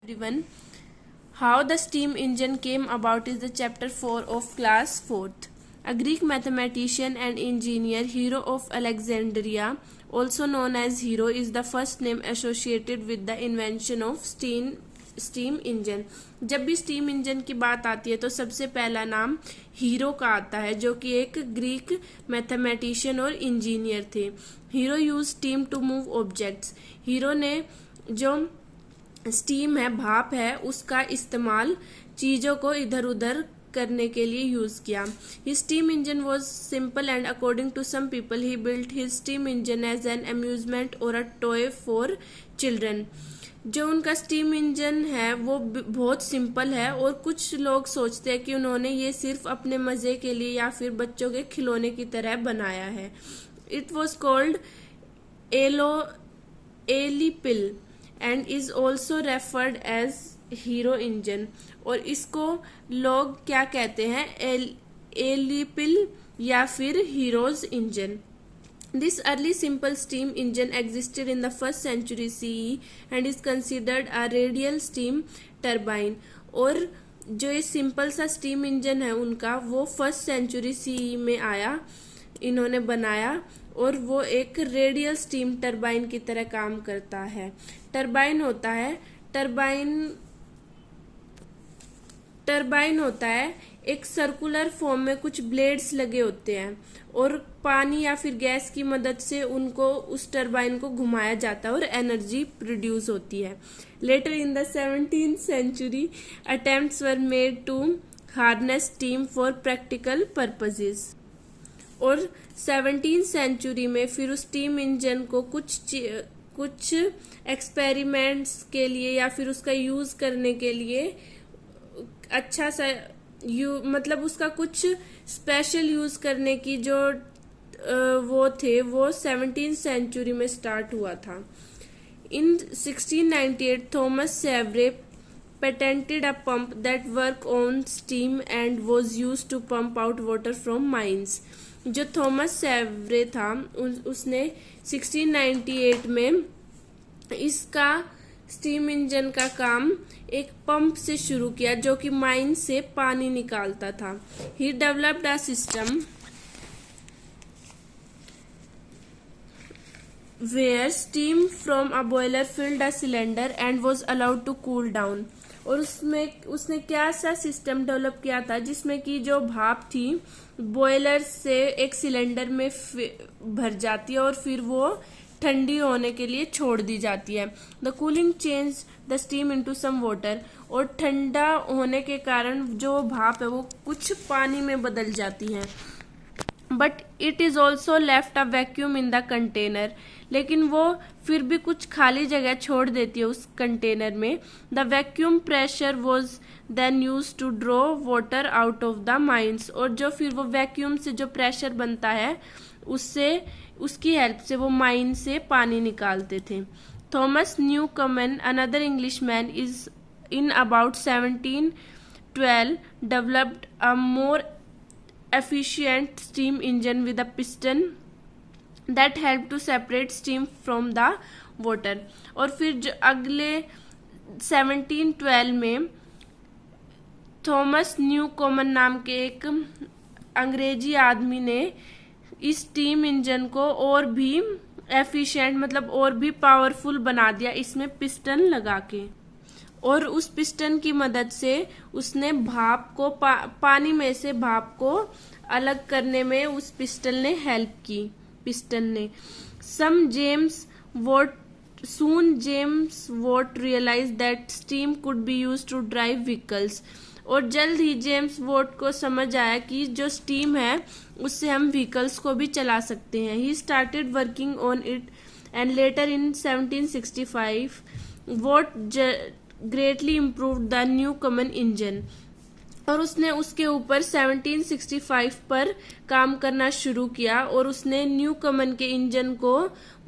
Everyone, how the steam engine came about is the chapter 4 of class 4th. A Greek mathematician and engineer, Hero of Alexandria, also known as Hero, is the first name associated with the invention of steam engine. जब भी steam engine की बात आती है तो सबसे पहला नाम हीरो का आता है, जो कि एक ग्रीक मैथमेटिशियन और इंजीनियर थे. Hero use steam to move objects. Hero ने जो स्टीम है, भाप है, उसका इस्तेमाल चीजों को इधर उधर करने के लिए यूज किया. His steam engine was simple and according to some people he built his steam engine as an amusement और अ टॉय फॉर चिल्ड्रन. जो उनका स्टीम इंजन है वो बहुत सिंपल है और कुछ लोग सोचते हैं कि उन्होंने ये सिर्फ अपने मजे के लिए या फिर बच्चों के खिलौने की तरह बनाया है. It was called aeolipile and is also referred as Hero engine. और इसको लोग क्या कहते हैं, एलिपिल या फिर Hero's engine. This early simple steam engine existed in the 1st century CE and is considered a radial steam turbine. और जो ये सिंपल सा स्टीम इंजन है उनका, वो 1st सेंचुरी CE में आया, इन्होंने बनाया, और वो एक रेडियल स्टीम टरबाइन की तरह काम करता है. टरबाइन होता है एक सर्कुलर फॉर्म में कुछ ब्लेड्स लगे होते हैं और पानी या फिर गैस की मदद से उनको उस टरबाइन को घुमाया जाता है और एनर्जी प्रोड्यूस होती है. Later in the 17th century attempts were made to harness steam for practical purposes. और 17th सेंचुरी में फिर उस स्टीम इंजन को कुछ एक्सपेरिमेंट्स के लिए या फिर उसका यूज करने के लिए अच्छा सा मतलब उसका कुछ स्पेशल यूज करने की जो वो 17th सेंचुरी में स्टार्ट हुआ था. In 1698 Thomas Savery patented a pump that work on steam and was used to pump out water from mines. जो थॉमस सेवरे था उसने 1698 में इसका स्टीम इंजन का काम एक पंप से शुरू किया जो कि माइन से पानी निकालता था. He developed a system where steam from a boiler filled a cylinder and was allowed to cool down. और उसने क्या सा सिस्टम डेवलप किया था जिसमें कि जो भाप थी बॉयलर से एक सिलेंडर में भर जाती है और फिर वो ठंडी होने के लिए छोड़ दी जाती है. The cooling change the steam into some water. और ठंडा होने के कारण जो भाप है वो कुछ पानी में बदल जाती है. But it is also left a vacuum in the container. लेकिन वो फिर भी कुछ खाली जगह छोड़ देती है उस कंटेनर में. The vacuum pressure was then use to draw water out of the mines. और जो फिर वो वैक्यूम से जो प्रेशर बनता है उसकी हेल्प से वो माइन से पानी निकालते थे. Thomas Newcomen another Englishman is in about 1712 developed a more efficient steam engine with a piston that helped to separate steam from the water. और फिर अगले 1712 में थॉमस न्यूकॉमन नाम के एक अंग्रेजी आदमी ने इस स्टीम इंजन को और भी एफिशिएंट मतलब और भी पावरफुल बना दिया इसमें पिस्टन लगा के. और उस पिस्टन की मदद से उसने भाप को पानी में से भाप को अलग करने में उस पिस्टन ने हेल्प की. Soon James Watt realized that steam could be used to drive vehicles. और जल्द ही जेम्स वॉट को समझ आया कि जो स्टीम है उससे हम व्हीकल्स को भी चला सकते हैं. He started working on it and later in 1765 Watt greatly improved the Newcomen engine. और उसने उसके ऊपर 1765 पर काम करना शुरू किया और उसने न्यूकमन के इंजन को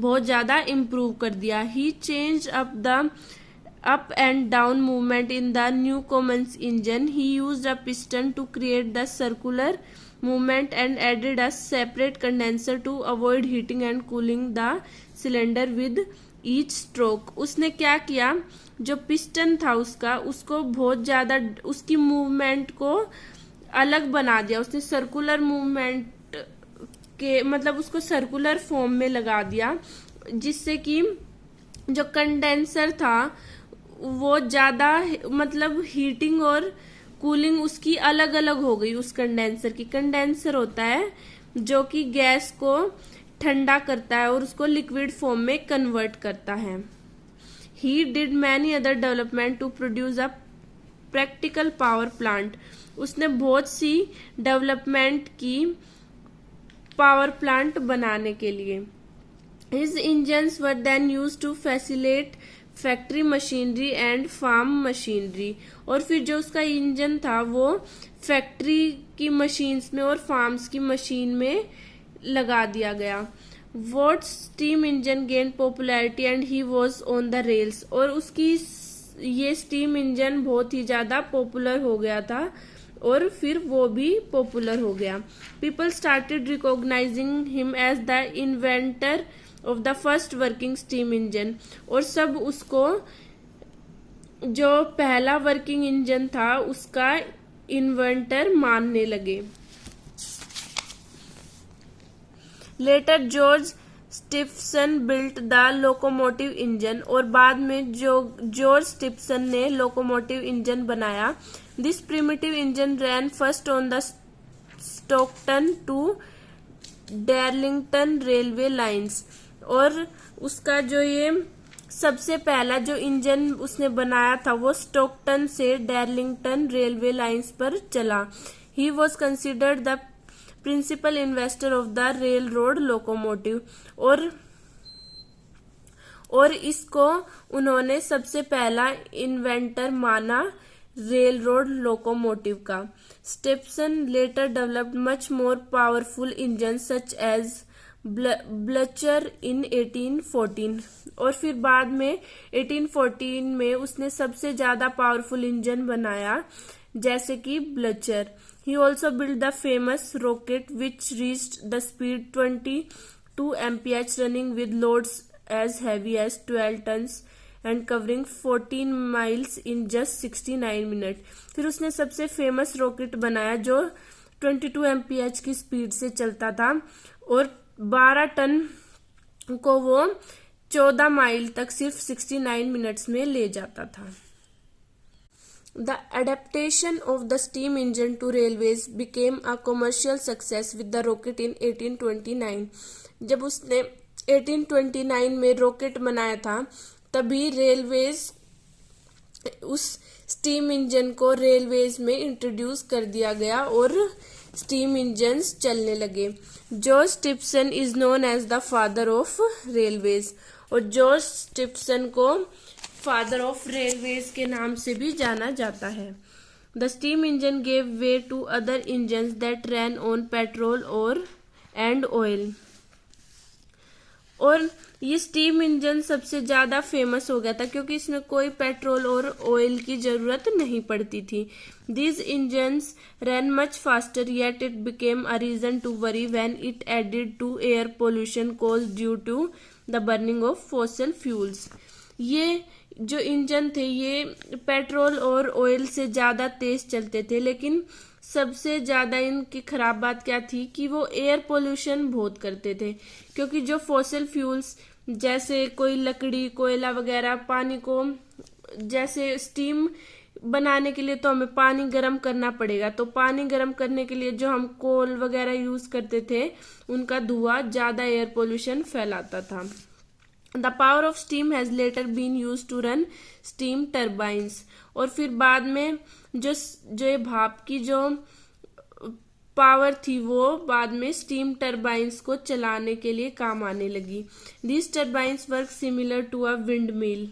बहुत ज्यादा इम्प्रूव कर दिया. ही change up and down movement in the Newcomen's engine. He used a piston to create the circular movement and added a separate condenser to avoid heating and cooling the cylinder with each stroke. उसने क्या किया, जो piston था उसका, उसको बहुत ज्यादा उसकी मूवमेंट को अलग बना दिया। उसने सर्कुलर मूवमेंट के मतलब उसको सर्कुलर फॉर्म में लगा दिया, जिससे कि जो कंडेंसर था वो ज्यादा मतलब हीटिंग और कूलिंग उसकी अलग अलग हो गई। उस कंडेंसर की, कंडेंसर होता है जो कि गैस को ठंडा करता है और उसको लिक्विड फॉर्म में कन्वर्ट करता है। He did many other development to produce a practical power plant. उसने बहुत सी डेवलपमेंट की पावर प्लांट बनाने के लिए। His engines were then used to facilitate factory machinery and farm machinery. और फिर जो उसका इंजन था वो फैक्ट्री की मशीन्स में और फार्म्स की मशीन में लगा दिया गया। What steam engine gain popularity and he was on the rails. और उसकी ये स्टीम इंजन बहुत ही ज्यादा पॉपुलर हो गया था और फिर वो भी पॉपुलर हो गया। People started recognising him as the inventor of the first working steam engine. और सब उसको जो पहला वर्किंग इंजन था उसका इन्वेंटर मानने लगे। Later George Stephenson built the locomotive engine. और बाद में जॉर्ज स्टिफसन ने लोकोमोटिव इंजन बनाया। This primitive engine ran first on the Stockton to Darlington railway lines. और उसका जो ये सबसे पहला जो इंजन उसने बनाया था वो स्टॉकटन से डार्लिंगटन रेलवे लाइंस पर चला। He was considered the principal investor of the rail road locomotive. और इसको उन्होंने सबसे पहला इन्वेंटर माना रेल रोड लोकोमोटिव का। Stephenson later developed much more powerful engine such as Blucher in 1814। और फिर बाद में 1814 में उसने सबसे ज्यादा पावरफुल इंजन बनाया जैसे कि Blucher. He also build the famous rocket which reached the speed 22 mph running with loads as heavy as 12 tons and covering 14 miles in just 69 minute. फिर उसने सबसे फेमस रॉकेट बनाया जो 22 mph की स्पीड से चलता था और 12 टन को वो 14 माइल तक सिर्फ 69 मिनट्स में ले जाता था। The adaptation of the steam engine to railways became a commercial success with the rocket in 1829। जब उसने 1829 में रॉकेट बनाया था तभी रेलवेज उस स्टीम इंजन को रेलवेज में इंट्रोड्यूस कर दिया गया और स्टीम इंजन्स चलने लगे। George Stephenson is known as the father of railways. और जॉर्ज स्टिफसन को फादर ऑफ रेलवेज के नाम से भी जाना जाता है। The steam engine gave way to other engines that ran on petrol और एंड ऑयल। और ये स्टीम इंजन सबसे ज्यादा फेमस हो गया था क्योंकि इसमें कोई पेट्रोल और ऑयल की जरूरत नहीं पड़ती थी। These engines ran much faster yet it became a reason to worry when it added to air pollution caused due to the burning of fossil fuels. ये जो इंजन थे ये पेट्रोल और ऑयल से ज्यादा तेज चलते थे, लेकिन सबसे ज्यादा इनकी खराब बात क्या थी कि वो एयर पोल्यूशन बहुत करते थे। क्योंकि जो फॉसिल फ्यूल्स जैसे कोई लकड़ी, कोयला वगैरह, पानी को जैसे स्टीम बनाने के लिए तो हमें पानी गर्म करना पड़ेगा, तो पानी गर्म करने के लिए जो हम कोल वगैरह यूज करते थे उनका धुआं ज्यादा एयर पोल्यूशन फैलाता था। The power of steam has later been use to run steam turbines. और फिर बाद में जो ये भाप की जो पावर थी वो बाद में स्टीम टर्बाइंस को चलाने के लिए काम आने लगी। This turbines work similar to a windmill.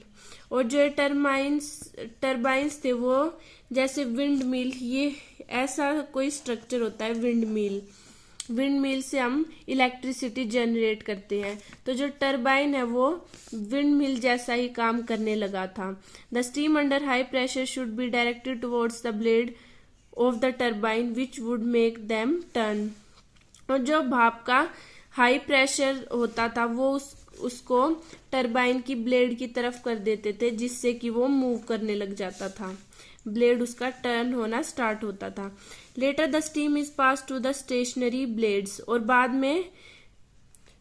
और जो टर्बाइंस थे वो जैसे विंड मिल, ये ऐसा कोई स्ट्रक्चर होता है विंड मिल। विंड मिल से हम इलेक्ट्रिसिटी जनरेट करते हैं, तो जो टरबाइन है वो विंड मिल जैसा ही काम करने लगा था। The steam under high pressure should be directed towards the blade of the turbine which would make them turn. और जो भाप का हाई प्रेशर होता था वो उसको टरबाइन की ब्लेड की तरफ कर देते थे, जिससे कि वो मूव करने लग जाता था, ब्लेड उसका टर्न होना स्टार्ट होता था। Later the steam is pass to the stationary blades, और बाद में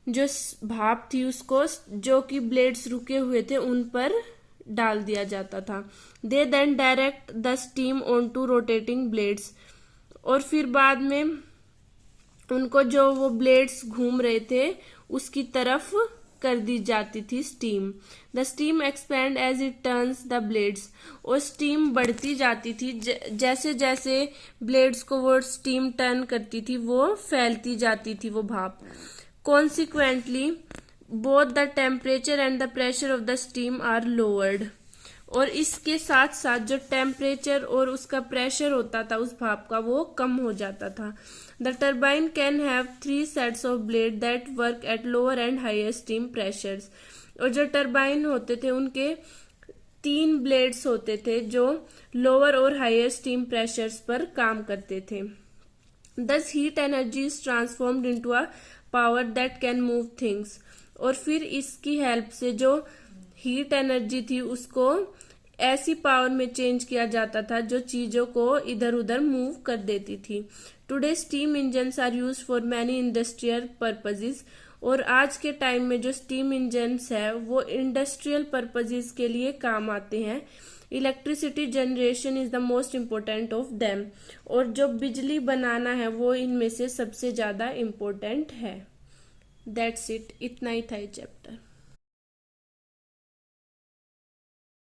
जो भाप थी उसको जो कि ब्लेड्स रुके हुए थे उन पर डाल दिया जाता था। They then direct the steam on to rotating blades, और फिर बाद में उनको जो वो ब्लेड्स घूम रहे थे उसकी तरफ कर दी जाती थी steam. The steam expand as it turns the blades, और स्टीम बढ़ती जाती थी जैसे जैसे ब्लेड्स को वो स्टीम टर्न करती थी वो फैलती जाती थी वो भाप। Consequently both the temperature and the pressure of the steam are lowered, और इसके साथ साथ जो टेम्परेचर और उसका प्रेशर होता था उस भाप का वो कम हो जाता था। The turbine can have 3 sets of blade that work at lower and higher steam pressures, और जो टर्बाइन होते थे उनके 3 ब्लेड्स होते थे जो लोअर और हायर स्टीम प्रेशर्स पर काम करते थे। Thus heat energy is transformed into a power that can move things, और फिर इसकी हेल्प से जो हीट एनर्जी थी उसको ऐसी पावर में चेंज किया जाता था जो चीजों को इधर उधर मूव कर देती थी। Today steam engines are use for many industrial purposes, और आज के टाइम में जो स्टीम इंजन्स है वो इंडस्ट्रियल पर्पजेज के लिए काम आते हैं। Electricity generation is the most important of them, और जो बिजली बनाना है वो इनमें से सबसे ज्यादा इम्पोर्टेंट है। दैट्स इट, इतना ही था ये चैप्टर।